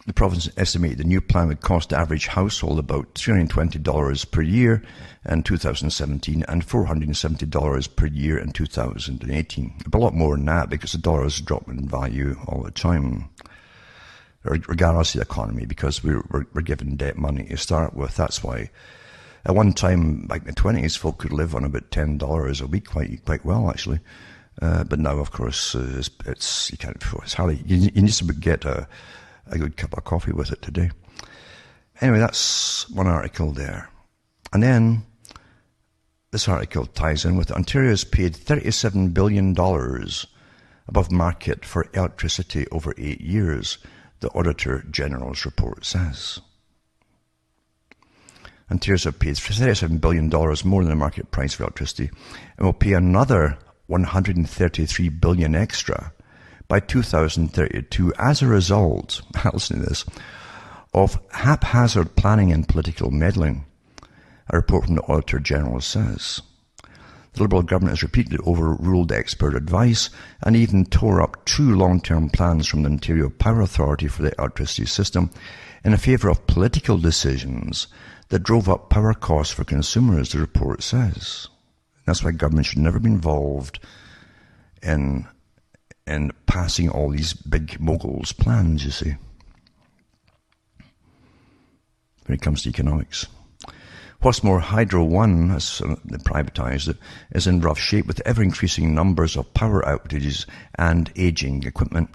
Speaker 1: the province estimated the new plan would cost the average household about $320 per year in 2017 and $470 per year in 2018. A lot more than that because the dollar is dropping in value all the time, regardless of the economy, because we're given debt money to start with. That's why at one time, back in the 20s, folk could live on about $10 a week quite well, actually. But now, of course, it's you can't. It's hardly. You need to get a good cup of coffee with it today. Anyway, that's one article there. And then this article ties in with Ontario's paid $37 billion above market for electricity over 8 years, the Auditor General's report says. Ontario's have paid $37 billion more than the market price for electricity and will pay another $133 billion extra by 2032 as a result, listen to this, of haphazard planning and political meddling, a report from the Auditor General says. The Liberal government has repeatedly overruled expert advice and even tore up 2 long-term plans from the Ontario Power Authority for the electricity system in favour of political decisions that drove up power costs for consumers, the report says. That's why government should never be involved in passing all these big moguls' plans, you see, when it comes to economics. What's more, Hydro One, as they privatised it, is in rough shape with ever-increasing numbers of power outages and ageing equipment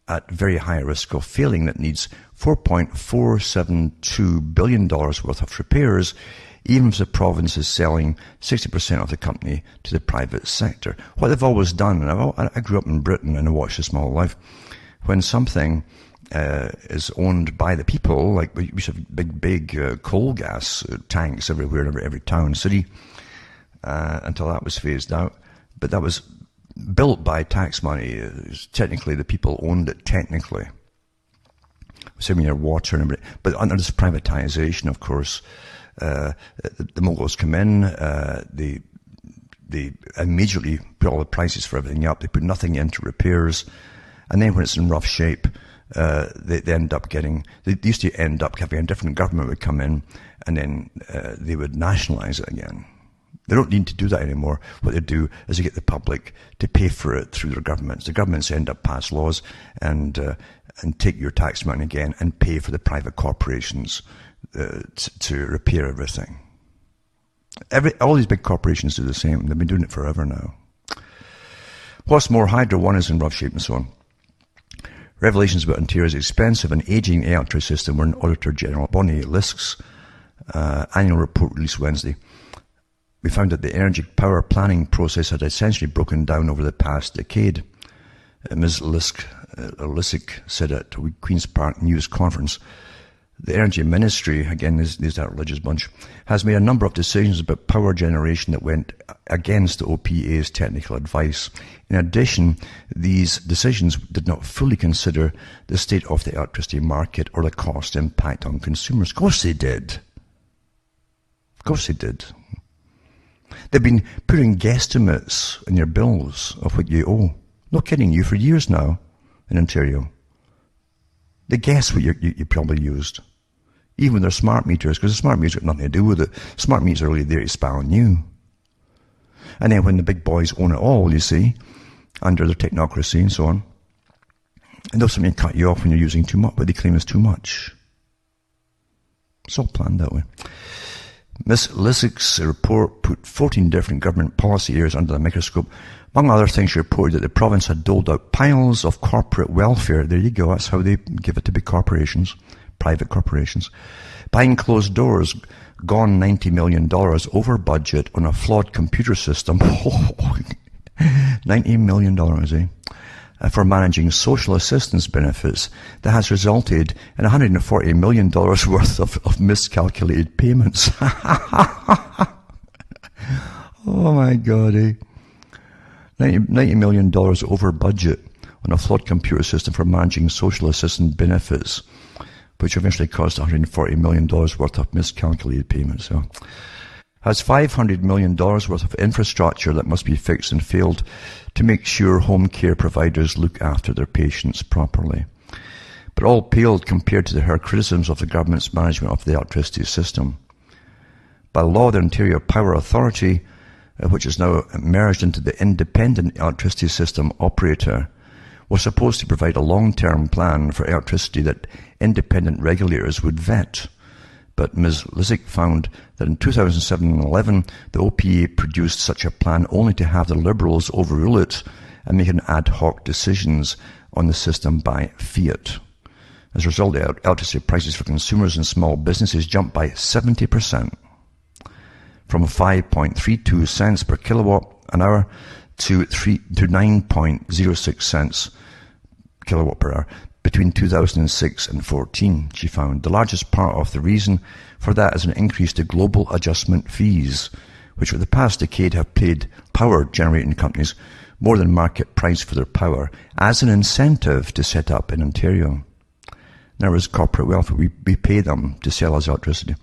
Speaker 1: at very high risk of failing that needs $4.472 billion worth of repairs, even if the province is selling 60% of the company to the private sector. What they've always done, and I grew up in Britain and I watched this my whole life, when something is owned by the people, like we used to have big coal gas tanks everywhere in every town and city, until that was phased out. But that was built by tax money. Technically, the people owned it, technically. Same with your water and everything. But under this privatization, of course, the moguls come in, they immediately put all the prices for everything up. They put nothing into repairs. And then when it's in rough shape, they end up getting, they used to end up having a different government would come in and then they would nationalize it again. They don't need to do that anymore. What they do is they get the public to pay for it through their governments. The governments end up pass laws and take your tax money again and pay for the private corporations to repair everything. All these big corporations do the same. They've been doing it forever now. What's more, Hydro One is in rough shape and so on. Revelations about Ontario's expensive and ageing electricity system were in Auditor General Bonnie Lisk's annual report released Wednesday. We found that the energy power planning process had essentially broken down over the past decade. Ms. Lisk said at a Queen's Park News conference The Energy Ministry, again, is that religious bunch, has made a number of decisions about power generation that went against the OPA's technical advice. In addition, these decisions did not fully consider the state of the electricity market or the cost impact on consumers. Of course they did. Of course they did. They've been putting guesstimates in your bills of what you owe. No kidding you, for years now in Ontario. They guess what you probably used. Even with their smart meters, because the smart meters have nothing to do with it. Smart meters are really there to spy on you. And then when the big boys own it all, you see, under their technocracy and so on, and they'll something cut you off when you're using too much, but they claim it's too much. It's all planned that way. Ms. Lissack's report put 14 different government policy areas under the microscope. Among other things, she reported that the province had doled out piles of corporate welfare. There you go, that's how they give it to big corporations, private corporations. Behind closed doors, gone $90 million over budget on a flawed computer system. $90 million, eh? For managing social assistance benefits that has resulted in $140 million worth of miscalculated payments. Oh my God, eh? $90 million over budget on a flawed computer system for managing social assistance benefits, which eventually cost $140 million worth of miscalculated payments. So, has $500 million worth of infrastructure that must be fixed and failed to make sure home care providers look after their patients properly. But all paled compared to her criticisms of the government's management of the electricity system. By law, the Ontario Power Authority, which is now merged into the Independent Electricity System Operator, was supposed to provide a long-term plan for electricity that independent regulators would vet. But Ms. Lissack found that in 2007 and 11, the OPA produced such a plan only to have the Liberals overrule it and make an ad hoc decisions on the system by fiat. As a result, electricity prices for consumers and small businesses jumped by 70%, from 5.32 cents per kilowatt an hour to 9.06 cents kilowatt per hour. Between 2006 and 14, she found. The largest part of the reason for that is an increase to global adjustment fees, which for the past decade have paid power generating companies more than market price for their power as an incentive to set up in Ontario. Now, as corporate welfare, we pay them to sell us electricity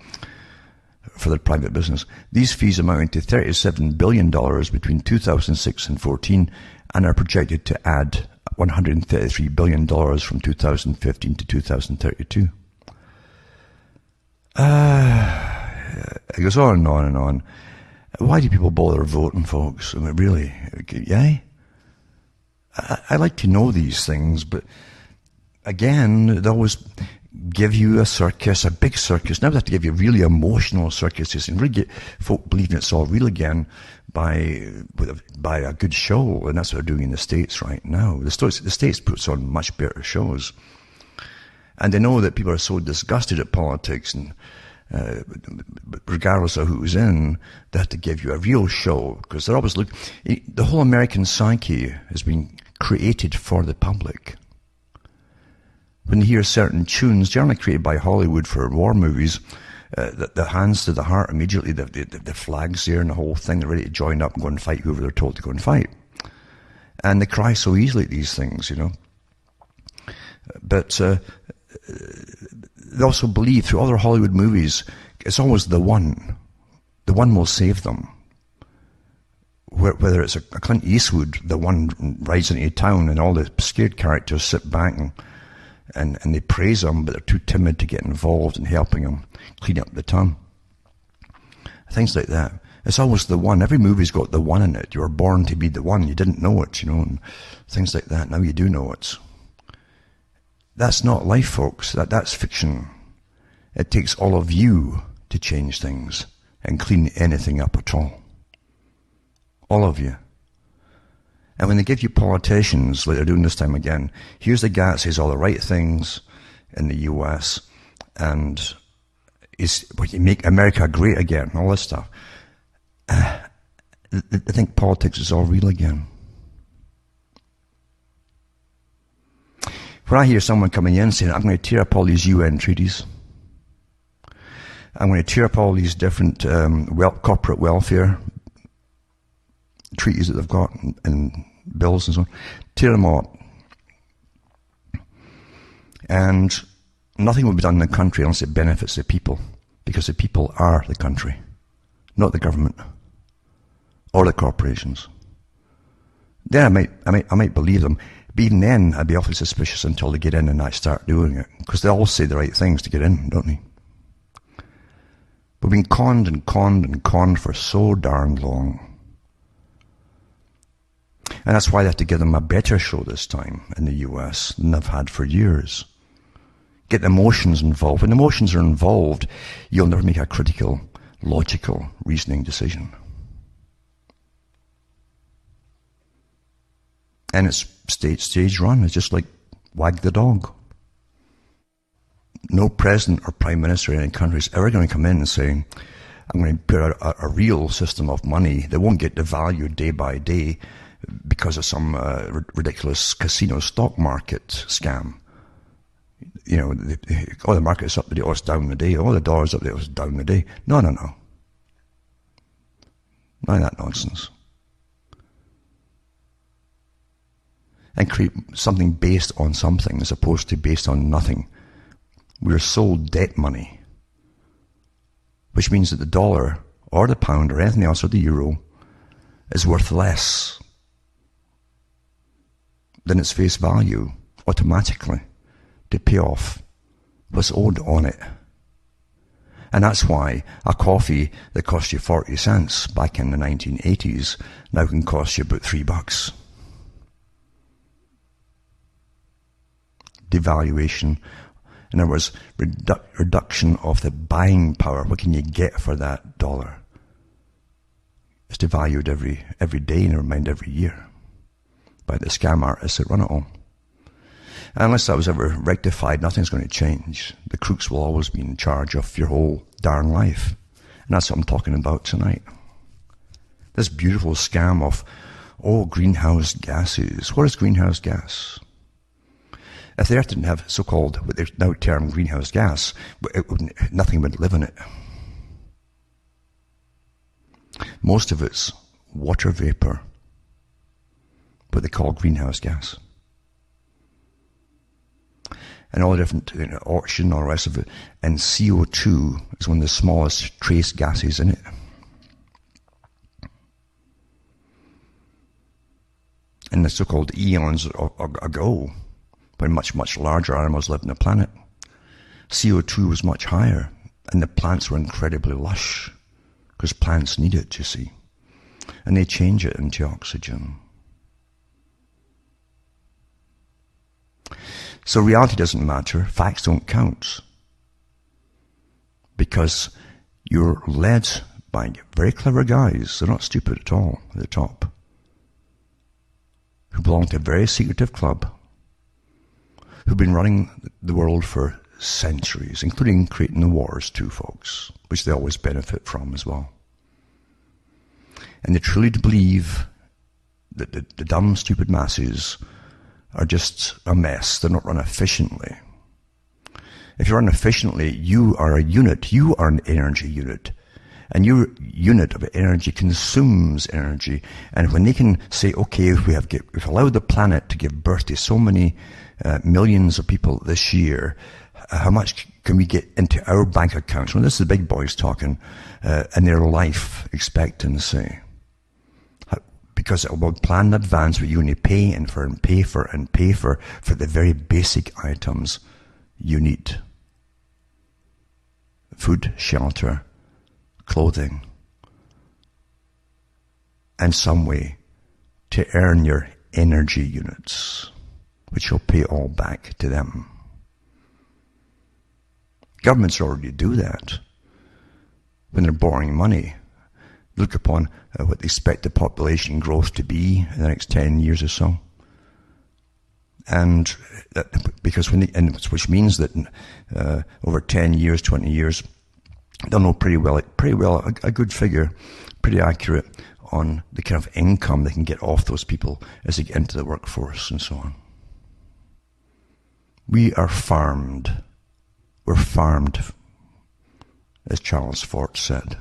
Speaker 1: for their private business. These fees amounted to $37 billion between 2006 and 14 and are projected to add $133 billion from 2015 to 2032. It goes on and on and on. Why do people bother voting, folks? I mean, really? Yeah? I like to know these things, but again, they always give you a circus, a big circus. Now they have to give you really emotional circuses and really get folk believing it's all real again by a good show, and that's what they're doing in the States right now. The States puts on much better shows, and they know that people are so disgusted at politics, and regardless of who's in, they have to give you a real show, because they're always the whole American psyche has been created for the public. When you hear certain tunes, generally created by Hollywood for war movies, the hands to the heart immediately, the flags there and the whole thing, they're ready to join up and go and fight whoever they're told to go and fight. And they cry so easily at these things, you know. But they also believe through other Hollywood movies, it's always the one. The one will save them. Whether it's a Clint Eastwood, the one rides into town and all the scared characters sit back and they praise him, but they're too timid to get involved in helping him clean up the town. Things like that. It's always the one. Every movie's got the one in it. You were born to be the one. You didn't know it, you know, and things like that. Now you do know it. That's not life, folks. That's fiction. It takes all of you to change things and clean anything up at all. All of you. And when they give you politicians, like they're doing this time again, here's the guy that says all the right things in the US, and you make America great again, all this stuff. I think politics is all real again. When I hear someone coming in saying, I'm going to tear up all these UN treaties, I'm going to tear up all these different corporate welfare treaties that they've got and bills and so on. Tear them all up. And nothing will be done in the country unless it benefits the people, because the people are the country, not the government or the corporations. Then I might believe them, but even then I'd be awfully suspicious until they get in and I start doing it, because they all say the right things to get in, don't they? We've been conned and conned and conned for so darn long. And that's why they have to give them a better show this time in the US than they've had for years. Get the emotions involved. When emotions are involved, you'll never make a critical, logical, reasoning decision. And it's stage run. It's just like wag the dog. No president or prime minister in any country is ever going to come in and say, I'm going to put out a real system of money that won't get devalued day by day because of some ridiculous casino stock market scam. You know, the market's up today, it's down the day. The dollar's up there, it's down the day. No. None of that nonsense. And create something based on something as opposed to based on nothing. We're sold debt money, which means that the dollar or the pound or anything else or the euro is worth less than its face value automatically to pay off what's owed on it. And that's why a coffee that cost you 40 cents back in the 1980s now can cost you about $3. Devaluation. In other words, reduction of the buying power. What can you get for that dollar? It's devalued every day, never mind every year, by the scam artists that run it all. And unless that was ever rectified, nothing's going to change. The crooks will always be in charge of your whole darn life. And that's what I'm talking about tonight. This beautiful scam of, greenhouse gases. What is greenhouse gas? If the Earth didn't have so-called, what they now term greenhouse gas, nothing would live in it. Most of it's water vapor, what they call greenhouse gas. And all the different oxygen, all the rest of it. And CO2 is one of the smallest trace gases in it. And the so-called eons ago, when much, much larger animals lived on the planet, CO2 was much higher, and the plants were incredibly lush, because plants need it, you see. And they change it into oxygen. So reality doesn't matter, facts don't count. Because you're led by very clever guys, they're not stupid at all, at the top, who belong to a very secretive club, who've been running the world for centuries, including creating the wars too, folks, which they always benefit from as well. And they truly believe that the dumb, stupid masses are just a mess. They're not run efficiently. If you run efficiently, you are a unit. You are an energy unit. And your unit of energy consumes energy. And when they can say, okay, we've allowed the planet to give birth to so many millions of people this year, how much can we get into our bank accounts? Well, this is the big boys talking, and their life expectancy. Because it will plan in advance what you only pay and pay for the very basic items you need. Food, shelter, clothing, and some way to earn your energy units, which you'll pay all back to them. Governments already do that when they're borrowing money. Look upon what they expect the population growth to be in the next 10 years or so. And which means that over 10 years, 20 years, they'll know pretty well, a good figure, pretty accurate on the kind of income they can get off those people as they get into the workforce and so on. We are farmed. We're farmed as Charles Fort said.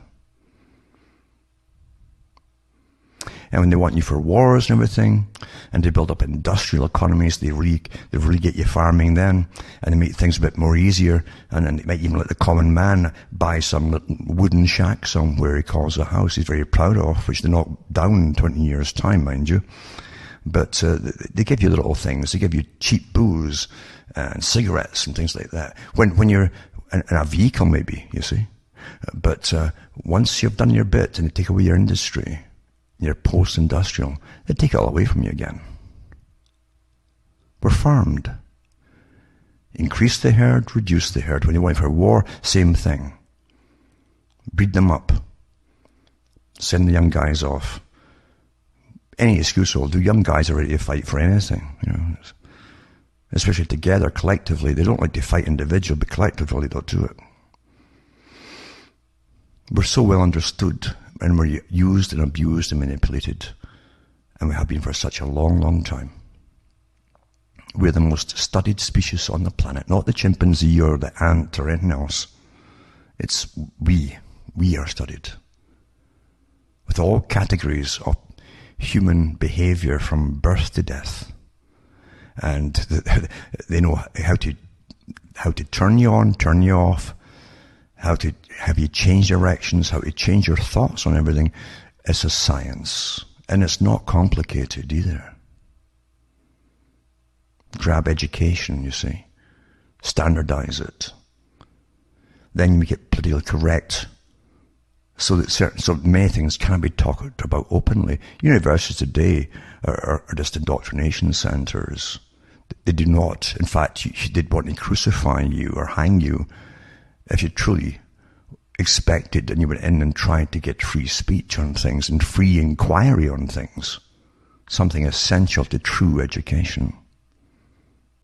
Speaker 1: And when they want you for wars and everything, and they build up industrial economies, they really get you farming then, and they make things a bit more easier, and then they might even let the common man buy some little wooden shack somewhere he calls a house he's very proud of, which they knock down in 20 years' time, mind you. But they give you little things. They give you cheap booze and cigarettes and things like that. When you're in a vehicle, maybe, you see. But once you've done your bit and they take away your industry, you're post-industrial, they take it all away from you again. We're farmed. Increase the herd, reduce the herd. When you want for war, same thing. Breed them up. Send the young guys off. Any excuse will do. Young guys are ready to fight for anything, you know. Especially together, collectively. They don't like to fight individually, but collectively they'll do it. We're so well understood, and we're used and abused and manipulated, and we have been for such a long, long time. We're the most studied species on the planet, not the chimpanzee or the ant or anything else. It's we are studied. With all categories of human behavior from birth to death. And they know how to turn you on, turn you off, how to have you change directions, how to change your thoughts on everything. It's a science. And it's not complicated either. Grab education, you see. Standardize it. Then you make it politically correct. So that many things cannot be talked about openly. Universities today are just indoctrination centers. They do not. In fact, they'd want to crucify you or hang you if you truly expected and you went in and tried to get free speech on things and free inquiry on things. Something essential to true education.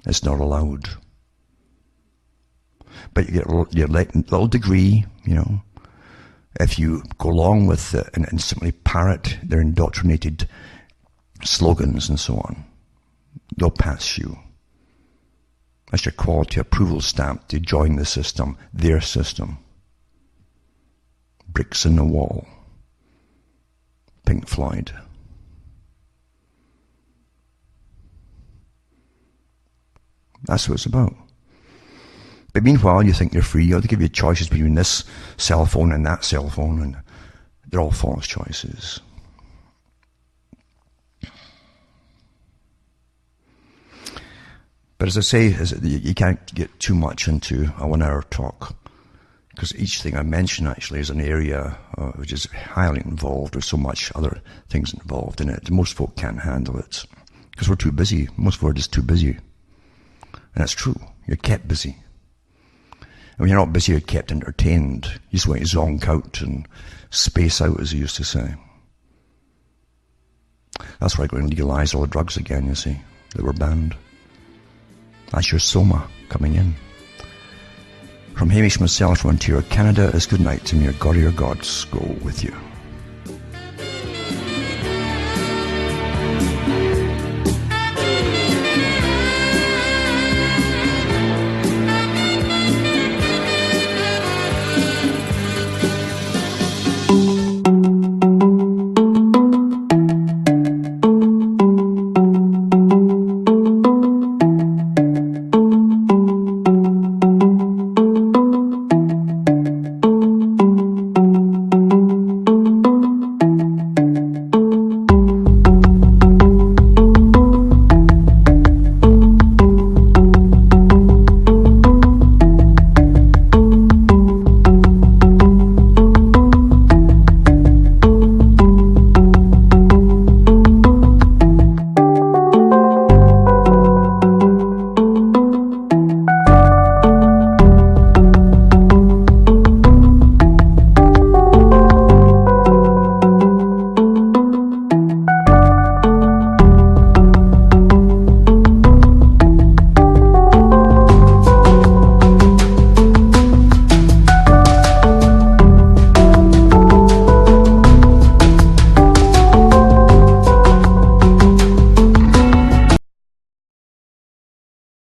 Speaker 1: It's not allowed. But you get your little degree, you know. If you go along with it and simply parrot their indoctrinated slogans and so on, they'll pass you. That's your quality approval stamp to join the system, their system. Bricks in the wall. Pink Floyd. That's what it's about. But meanwhile, you think you're free. They'll give you choices between this cell phone and that cell phone, and they're all false choices. But as I say, you can't get too much into a 1 hour talk, because each thing I mention actually is an area which is highly involved. There's so much other things involved in it. Most folk can't handle it, because we're too busy. Most folk are just too busy. And that's true. You're kept busy. And when you're not busy, you're kept entertained. You just want to zonk out and space out, as they used to say. That's why I'm going to legalize all the drugs again, you see, that were banned. That's your Soma coming in. From Hamish myself from Ontario, Canada, it's good night to me. Your God or your gods go with you.